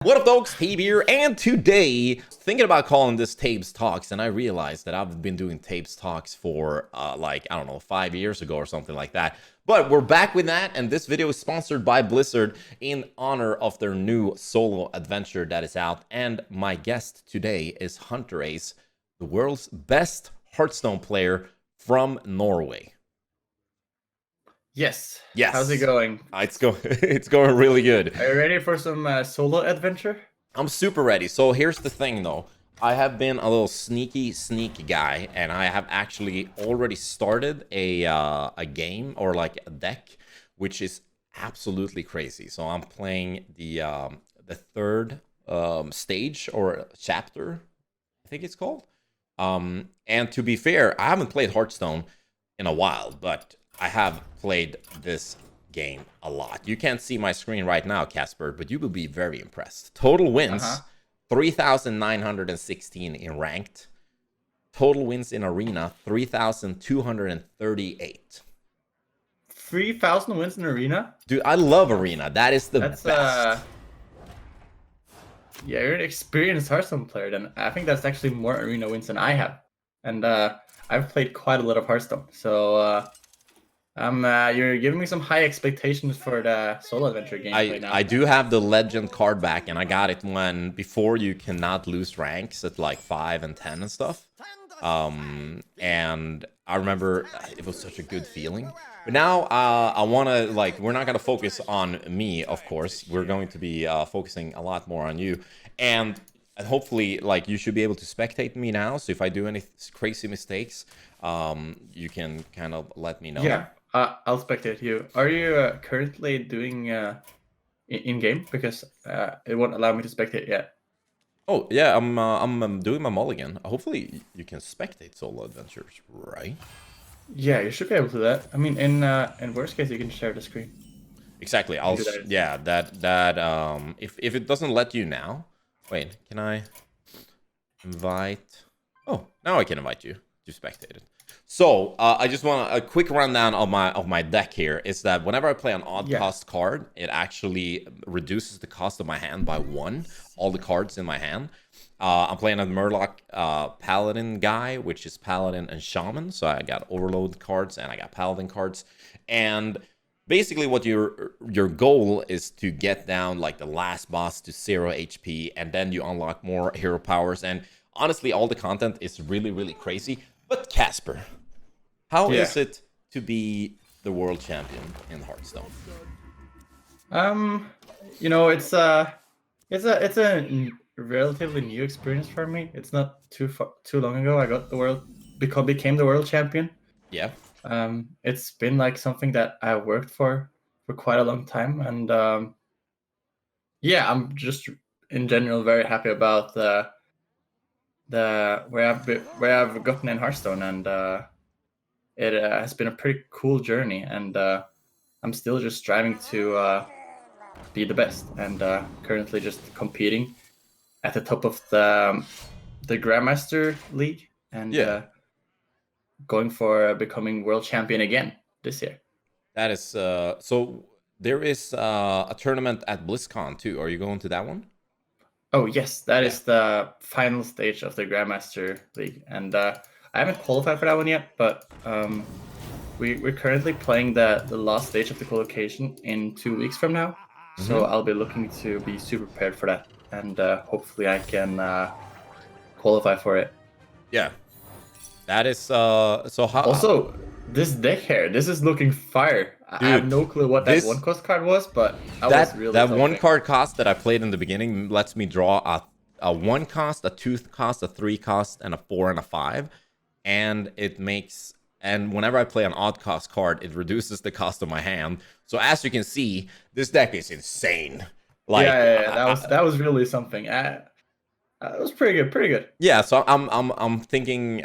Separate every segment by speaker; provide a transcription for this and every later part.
Speaker 1: What up, folks? Tabe here, and today, thinking about calling this Tabe's Talks, and I realized that I've been doing Tabe's Talks for, I don't know, 5 years ago or something like that. But we're back with that, and this video is sponsored by Blizzard in honor of their new solo adventure that is out. And my guest today is Hunterace, the world's best Hearthstone player from Norway.
Speaker 2: Yes.
Speaker 1: Yes.
Speaker 2: How's it going?
Speaker 1: It's going really good.
Speaker 2: Are you ready for some solo adventure?
Speaker 1: I'm super ready. So here's the thing, though. I have been a little sneaky guy, and I have actually already started a game or like a deck, which is absolutely crazy. So I'm playing the third stage or chapter, I think it's called. And to be fair, I haven't played Hearthstone in a while, but I have played this game a lot. You can't see my screen right now, Casper, but you will be very impressed. Total wins, 3,916 in ranked. Total wins in arena, 3,238.
Speaker 2: 3,000 wins in arena?
Speaker 1: Dude, I love arena. That is the best.
Speaker 2: Yeah, you're an experienced Hearthstone player then. I think that's actually more arena wins than I have. And I've played quite a lot of Hearthstone. So you're giving me some high expectations for the solo adventure gameplay now.
Speaker 1: I do have the legend card back, and I got it before you cannot lose ranks at like 5 and 10 and stuff. And I remember it was such a good feeling. But now I want to, we're not going to focus on me, of course. We're going to be focusing a lot more on you. And hopefully, you should be able to spectate me now. So if I do any crazy mistakes, you can kind of let me know.
Speaker 2: Yeah. I'll spectate you. Are you currently doing in-game? Because it won't allow me to spectate yet.
Speaker 1: Oh, yeah, I'm doing my mulligan. Hopefully you can spectate solo adventures, right?
Speaker 2: Yeah, you should be able to do that. I mean, in worst case, you can share the screen.
Speaker 1: Exactly. If it doesn't let you now, wait, can I invite? Oh, now I can invite you to spectate it. So I just want a quick rundown of my deck here. Is that whenever I play an odd cost card, it actually reduces the cost of my hand by 1. All the cards in my hand. I'm playing a Murloc Paladin guy, which is Paladin and Shaman. So I got Overload cards and I got Paladin cards. And basically, what your goal is to get down the last boss to 0 HP, and then you unlock more hero powers. And honestly, all the content is really crazy. But Casper, how is it to be the world champion in Hearthstone?
Speaker 2: It's a relatively new experience for me. It's not too long ago I got became the world champion.
Speaker 1: Yeah.
Speaker 2: It's been something that I worked for quite a long time, and I'm just in general very happy about where I've gotten in Hearthstone, and it has been a pretty cool journey, and I'm still just striving to be the best, and currently just competing at the top of the Grandmaster League, and going for becoming world champion again this year.
Speaker 1: That is so. There is a tournament at BlizzCon too. Are you going to that one?
Speaker 2: Oh yes, that is the final stage of the Grandmaster League, and I haven't qualified for that one yet, but we're currently playing the last stage of the qualification in 2 weeks from now. So I'll be looking to be super prepared for that, and hopefully I can qualify for it.
Speaker 1: Yeah, that is so. How
Speaker 2: also, this deck here, this is looking fire. Dude, I have no clue what that one cost card was, but that
Speaker 1: one card cost that I played in the beginning lets me draw a 1 cost, a 2 cost, a 3 cost, and a 4 and a 5, and whenever I play an odd cost card, it reduces the cost of my hand. So as you can see, this deck is insane.
Speaker 2: That was really something. It was pretty good.
Speaker 1: Yeah, so I'm thinking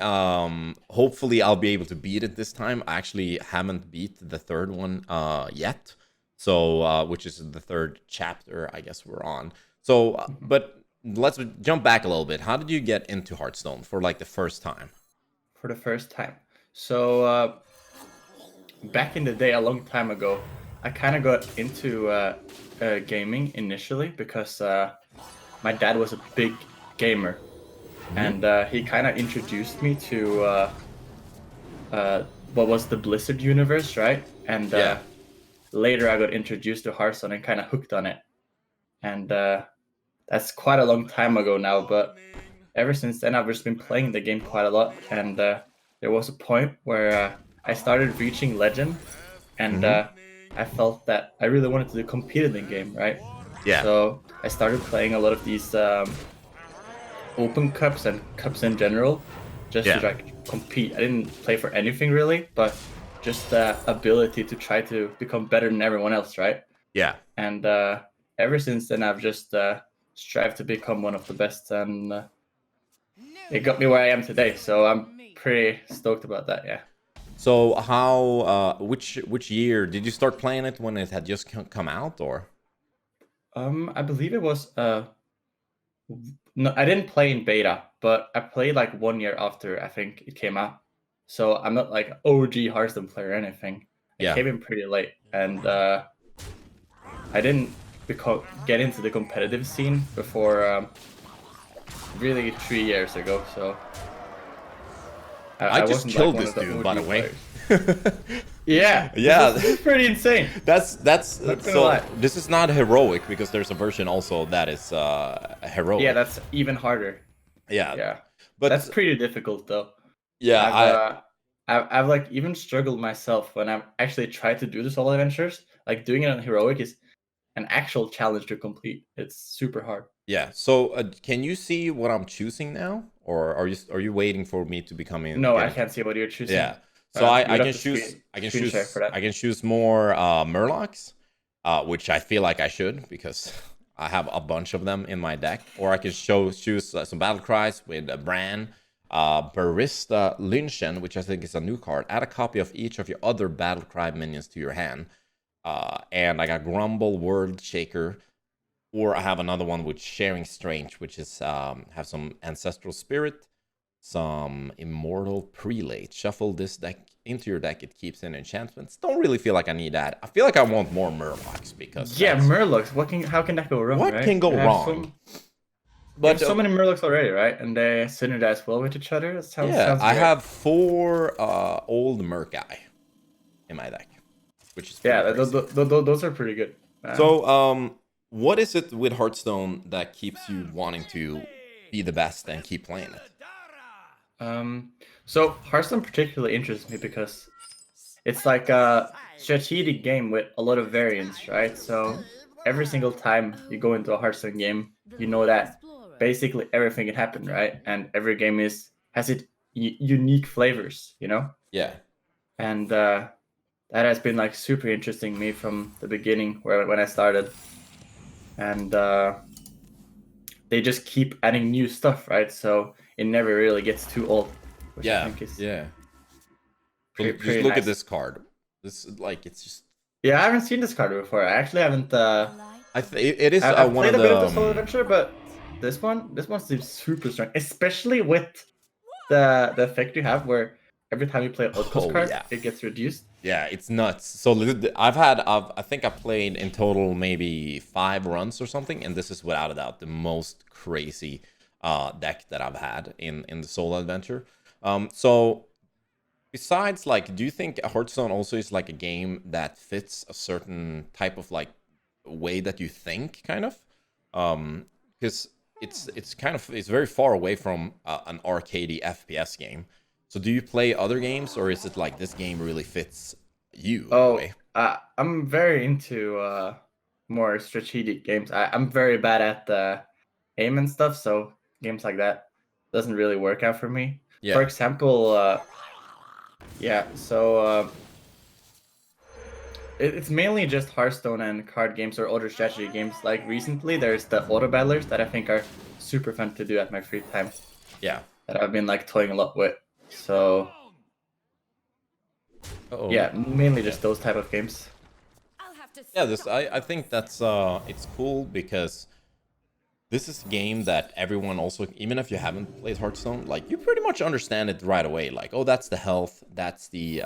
Speaker 1: hopefully I'll be able to beat it this time. I actually haven't beat the third one yet. So which is the third chapter I guess we're on. So but let's jump back a little bit. How did you get into Hearthstone for the first time?
Speaker 2: For the first time. So back in the day, a long time ago, I kind of got into gaming initially because my dad was a big gamer, and he kind of introduced me to what was the Blizzard universe, right? And
Speaker 1: Yeah.
Speaker 2: later I got introduced to Hearthstone and kind of hooked on it. And that's quite a long time ago now, but ever since then I've just been playing the game quite a lot. And there was a point where I started reaching Legend, and I felt that I really wanted to compete in the game, right?
Speaker 1: Yeah.
Speaker 2: So I started playing a lot of these open cups and cups in general, just
Speaker 1: Yeah.
Speaker 2: to like compete. I didn't play for anything really, but just the ability to try to become better than everyone else, right?
Speaker 1: Yeah.
Speaker 2: And ever since then, I've just strived to become one of the best, and it got me where I am today. So I'm pretty stoked about that. Yeah.
Speaker 1: So how which year did you start playing it, when it had just come out, or?
Speaker 2: I believe it was no, I didn't play in beta, but I played like 1 year after I think it came out. So I'm not like OG Hearthstone player or anything. I
Speaker 1: Yeah.
Speaker 2: came in pretty late, and I didn't get into the competitive scene before really 3 years ago. So
Speaker 1: I
Speaker 2: I
Speaker 1: just
Speaker 2: wasn't like
Speaker 1: killed
Speaker 2: one
Speaker 1: this
Speaker 2: of the
Speaker 1: dude, by the
Speaker 2: OG
Speaker 1: way.
Speaker 2: players. Yeah,
Speaker 1: Yeah.
Speaker 2: this is pretty insane.
Speaker 1: That's
Speaker 2: Not gonna
Speaker 1: so
Speaker 2: lie.
Speaker 1: this is not heroic, because there's a version also that is heroic.
Speaker 2: Yeah, that's even harder.
Speaker 1: Yeah.
Speaker 2: Yeah,
Speaker 1: But
Speaker 2: that's pretty difficult though.
Speaker 1: yeah,
Speaker 2: I've like even struggled myself when I've actually tried to do the solo adventures. Like doing it on heroic is an actual challenge to complete. It's super hard.
Speaker 1: yeah. So can you see what I'm choosing now, or are you waiting for me to become in?
Speaker 2: No,
Speaker 1: Get
Speaker 2: I
Speaker 1: in?
Speaker 2: can't see what you're choosing.
Speaker 1: Yeah. So
Speaker 2: You
Speaker 1: I
Speaker 2: would have
Speaker 1: can
Speaker 2: to
Speaker 1: choose
Speaker 2: screen share for that.
Speaker 1: I can choose more Murlocs, which I feel like I should, because I have a bunch of them in my deck. Or I can choose some battle cries with Bran, Barista Lynchen, which I think is a new card. Add a copy of each of your other battle cry minions to your hand. And I got Grumble, World Shaker, or I have another one with Sharing Strange, which is have some Ancestral Spirit, some Immortal Prelate. Shuffle this deck into your deck. It keeps in enchantments. Don't really feel like I need that. I feel like I want more Murlocs, because
Speaker 2: Yeah, Murlocs. How can that go wrong?
Speaker 1: what
Speaker 2: right?
Speaker 1: can go
Speaker 2: You have
Speaker 1: wrong?
Speaker 2: you have so many Murlocs already, right? And they synergize well with each other. That sounds
Speaker 1: yeah, I
Speaker 2: great.
Speaker 1: have 4 old Murkai in my deck, which is pretty
Speaker 2: Yeah,
Speaker 1: crazy.
Speaker 2: those are pretty good.
Speaker 1: So, what is it with Hearthstone that keeps you wanting to be the best and keep playing it?
Speaker 2: So Hearthstone particularly interests me because it's like a strategic game with a lot of variants, right? So every single time you go into a Hearthstone game, you know that basically everything can happen, right? And every game has its unique flavors, you know?
Speaker 1: Yeah.
Speaker 2: And that has been like super interesting me from the beginning, when I started. And they just keep adding new stuff, right? So it never really gets too old, which I think is
Speaker 1: So just
Speaker 2: pretty
Speaker 1: look at
Speaker 2: nice.
Speaker 1: this card. This, like, it's just.
Speaker 2: Yeah, I haven't seen this card before. I actually haven't.
Speaker 1: It is
Speaker 2: I've
Speaker 1: one
Speaker 2: played
Speaker 1: of
Speaker 2: a bit
Speaker 1: the
Speaker 2: of the solo adventure, but this one seems super strong, especially with the effect you have where every time you play an outpost
Speaker 1: oh
Speaker 2: card,
Speaker 1: yeah.
Speaker 2: it gets reduced.
Speaker 1: Yeah, it's nuts. So I think I played in total maybe 5 runs or something, and this is without a doubt the most crazy deck that I've had in the solo adventure. So besides, like, do you think Hearthstone also is like a game that fits a certain type of like way that you think, kind of? Because it's very far away from an arcadey FPS game. So do you play other games, or is it like this game really fits you in a
Speaker 2: Oh,
Speaker 1: way?
Speaker 2: I'm very into more strategic games. I'm very bad at the aim and stuff, so games like that doesn't really work out for me. For
Speaker 1: Yeah.
Speaker 2: example, yeah, so it's mainly just Hearthstone and card games or other strategy games. Like recently, there's the auto battlers that I think are super fun to do at my free time.
Speaker 1: Yeah.
Speaker 2: That I've been like toying a lot with. So
Speaker 1: Uh-oh.
Speaker 2: yeah, mainly just those type of games.
Speaker 1: Yeah, I think that's it's cool, because this is a game that everyone also, even if you haven't played Hearthstone, like, you pretty much understand it right away. Like, oh, that's the health, that's the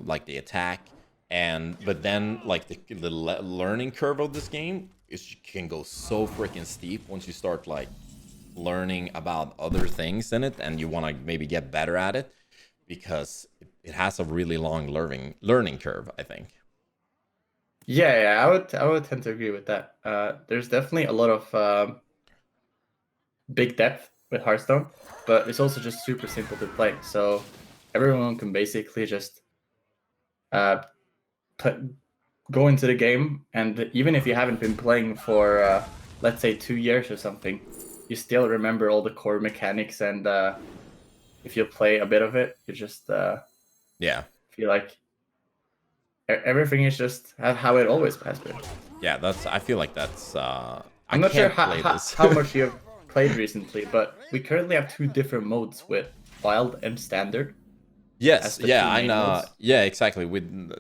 Speaker 1: like the attack, but then like the learning curve of this game it can go so freaking steep once you start like learning about other things in it, and you want to maybe get better at it, because it has a really long learning curve, I think.
Speaker 2: Yeah, I would tend to agree with that. There's definitely a lot of big depth with Hearthstone, but it's also just super simple to play. So everyone can basically just uh, put, go into the game, and even if you haven't been playing for let's say 2 years or something, you still remember all the core mechanics, and if you play a bit of it, you just
Speaker 1: Yeah.
Speaker 2: feel like everything is just how it always has been.
Speaker 1: Yeah, I feel like that's I
Speaker 2: I'm not sure
Speaker 1: can't play this.
Speaker 2: how much you have played recently, but we currently have 2 different modes with wild and standard as
Speaker 1: Yes,
Speaker 2: the
Speaker 1: yeah,
Speaker 2: two
Speaker 1: I
Speaker 2: main
Speaker 1: know.
Speaker 2: modes.
Speaker 1: Yeah, exactly.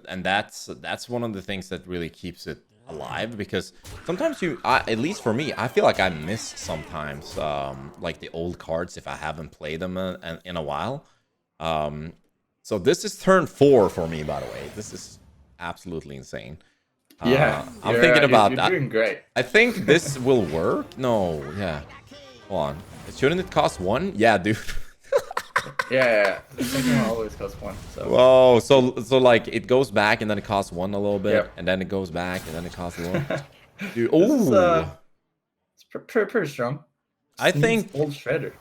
Speaker 1: And that's one of the things that really keeps it alive, because sometimes at least for me, I feel like I miss sometimes like the old cards if I haven't played them in a while. Um, so this is turn 4 for me, by the way. This is absolutely insane.
Speaker 2: Yeah,
Speaker 1: I'm thinking about
Speaker 2: you're
Speaker 1: that.
Speaker 2: doing great.
Speaker 1: I think this will work. No, yeah. Hold on. Shouldn't it cost 1? Yeah, dude.
Speaker 2: Yeah. The second one always costs 1. So
Speaker 1: Whoa, so like it goes back and then it costs 1 a little bit,
Speaker 2: yep.
Speaker 1: and then it goes back and then it costs a little. Dude,
Speaker 2: This is
Speaker 1: oh,
Speaker 2: it's pretty strong.
Speaker 1: I
Speaker 2: Just needs
Speaker 1: think,
Speaker 2: old shredder.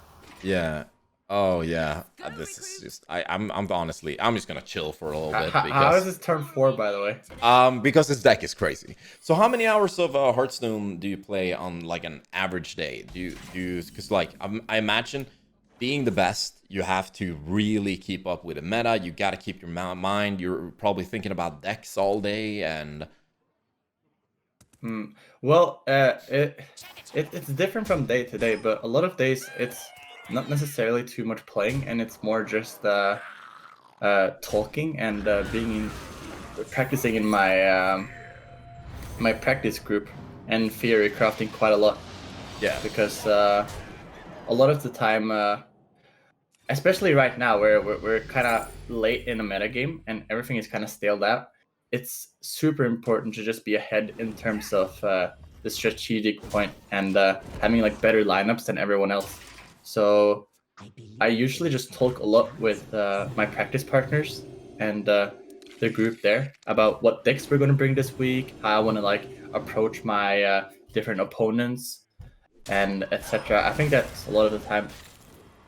Speaker 1: yeah. Oh yeah, this is just I'm honestly I'm just gonna chill for a little bit,
Speaker 2: How is
Speaker 1: because
Speaker 2: this turn 4, by the way?
Speaker 1: because this deck is crazy. So how many hours of Hearthstone do you play on like an average day? Do you because like I imagine being the best, you have to really keep up with the meta. You got to keep your mind. You're probably thinking about decks all day, and
Speaker 2: Well, it's different from day to day, but a lot of days it's not necessarily too much playing, and it's more just talking and practicing in my my practice group and theory crafting quite a lot,
Speaker 1: yeah,
Speaker 2: because a lot of the time, especially right now where we're kind of late in the meta game and everything is kind of staled out, it's super important to just be ahead in terms of the strategic point and having like better lineups than everyone else. So I usually just talk a lot with my practice partners and the group there about what decks we're going to bring this week, how I want to like approach my different opponents, and etc. I think that's a lot of the time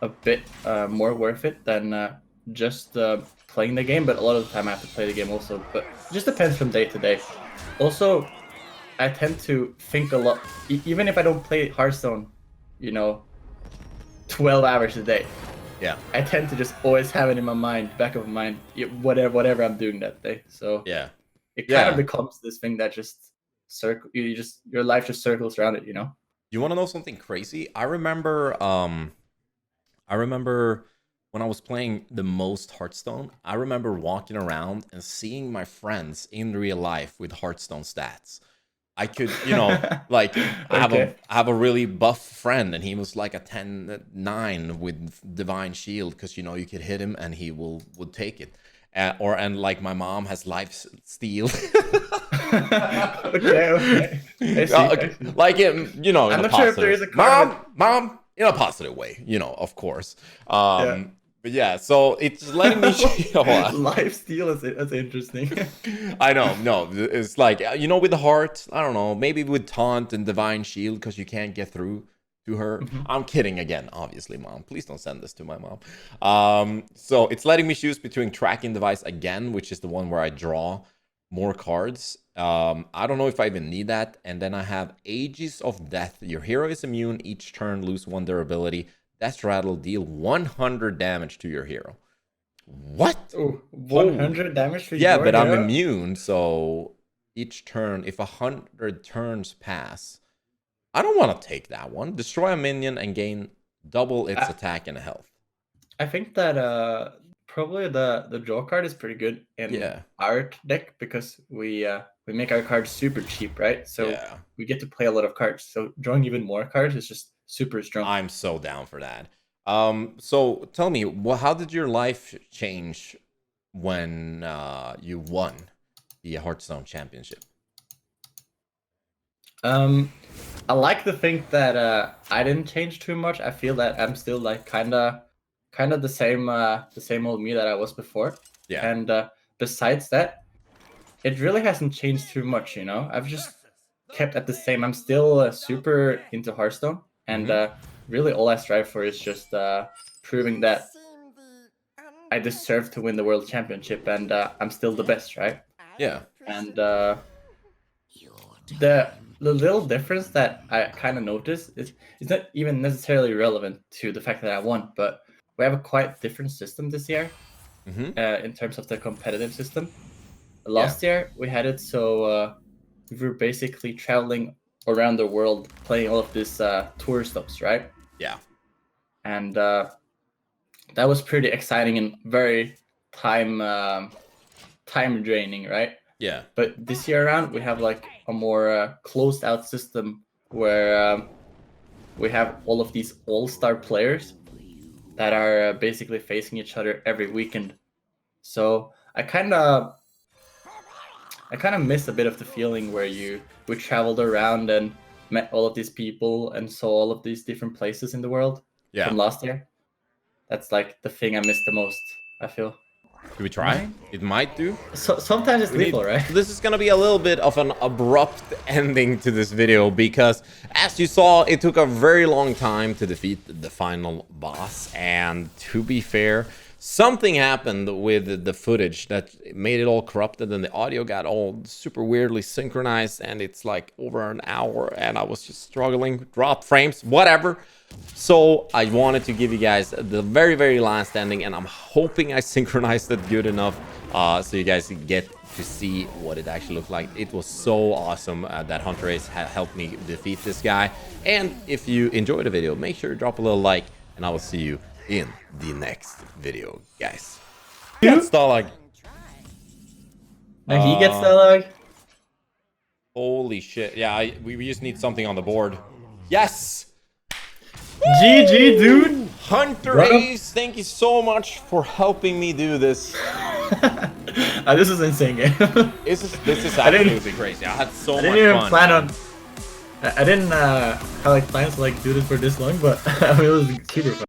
Speaker 2: a bit more worth it than just playing the game. But a lot of the time I have to play the game also. But it just depends from day to day. Also, I tend to think a lot, even if I don't play Hearthstone, you know, 12 hours a day.
Speaker 1: yeah,
Speaker 2: I tend to just always have it in my mind, back of my mind, whatever I'm doing that day. So
Speaker 1: yeah,
Speaker 2: it kind of
Speaker 1: yeah.
Speaker 2: becomes this thing that just your life just circles around it, you know?
Speaker 1: You want to know something crazy? I remember when I was playing the most Hearthstone. I remember walking around and seeing my friends in real life with Hearthstone stats. I could, like
Speaker 2: Okay.
Speaker 1: I have a really buff friend, and he was like a 10-9 with divine shield, because you could hit him and he would take it. And like my mom has life steal.
Speaker 2: Okay. I see. I see.
Speaker 1: Like in
Speaker 2: I'm
Speaker 1: a
Speaker 2: not sure if there
Speaker 1: positive,
Speaker 2: is a card with
Speaker 1: mom, in a positive way, of course.
Speaker 2: yeah.
Speaker 1: But yeah, so it's letting me
Speaker 2: Life steal is interesting.
Speaker 1: I know, no, it's like with the heart, I don't know, maybe with taunt and divine shield, because you can't get through to her.
Speaker 2: Mhm.
Speaker 1: I'm kidding again, obviously, mom. Please don't send this to my mom. So it's letting me choose between tracking device again, which is the one where I draw more cards. I don't know if I even need that. And then I have Ages of Death. Your hero is immune each turn, lose 1 durability. Death Rattle, deal 100 damage to your hero. What?
Speaker 2: Oh,
Speaker 1: Holy.
Speaker 2: 100 damage to
Speaker 1: Yeah,
Speaker 2: your
Speaker 1: but I'm
Speaker 2: hero?
Speaker 1: immune, so each turn, if 100 turns pass, I don't want to take that one. Destroy a minion and gain double its
Speaker 2: I,
Speaker 1: attack and health.
Speaker 2: I think that probably the draw card is pretty good in
Speaker 1: Yeah,
Speaker 2: our deck because we make our cards super cheap, right? So
Speaker 1: yeah.
Speaker 2: we get to play a lot of cards. So drawing even more cards is just super strong.
Speaker 1: I'm so down for that. So tell me, how did your life change when you won the Hearthstone Championship?
Speaker 2: I like to think that I didn't change too much. I feel that I'm still like kind of the same old me that I was before.
Speaker 1: Yeah.
Speaker 2: And besides that, it really hasn't changed too much. You know, I've just kept at the same. I'm still super into Hearthstone, and really all I strive for is just proving that I deserve to win the world championship, and I'm still the best, right?
Speaker 1: Yeah.
Speaker 2: And the little difference that I kind of noticed is it's not even necessarily relevant to the fact that I won, but we have a quite different system this year in terms of the competitive system. Last year we had it so we were basically traveling around the world playing all of these tour stops, right?
Speaker 1: Yeah.
Speaker 2: And that was pretty exciting and very time draining, right?
Speaker 1: Yeah.
Speaker 2: But this year around, we have like a more closed out system where we have all of these all-star players that are basically facing each other every weekend. So I kind of miss a bit of the feeling where we traveled around and met all of these people and saw all of these different places in the world from last year. That's like the thing I miss the most, I feel.
Speaker 1: Should we try? It might do.
Speaker 2: So sometimes it's lethal, right?
Speaker 1: This is gonna be a little bit of an abrupt ending to this video because, as you saw, it took a very long time to defeat the final boss. And to be fair, something happened with the footage that made it all corrupted and the audio got all super weirdly synchronized, and it's like over an hour and I was just struggling, drop frames, whatever. So I wanted to give you guys the very, very last ending, and I'm hoping I synchronized it good enough so you guys get to see what it actually looked like. It was so awesome that Hunterace helped me defeat this guy. And if you enjoyed the video, make sure to drop a little like, and I will see you in the next video, guys. Get Stalag.
Speaker 2: And he gets Stalag.
Speaker 1: Holy shit. Yeah, we just need something on the board. Yes!
Speaker 2: GG, dude!
Speaker 1: Hunterace, thank you so much for helping me do this.
Speaker 2: This is insane game.
Speaker 1: This is absolutely crazy. I had so much fun.
Speaker 2: I didn't even plan on... I didn't have like plans to like do this for this long, but it was super fun.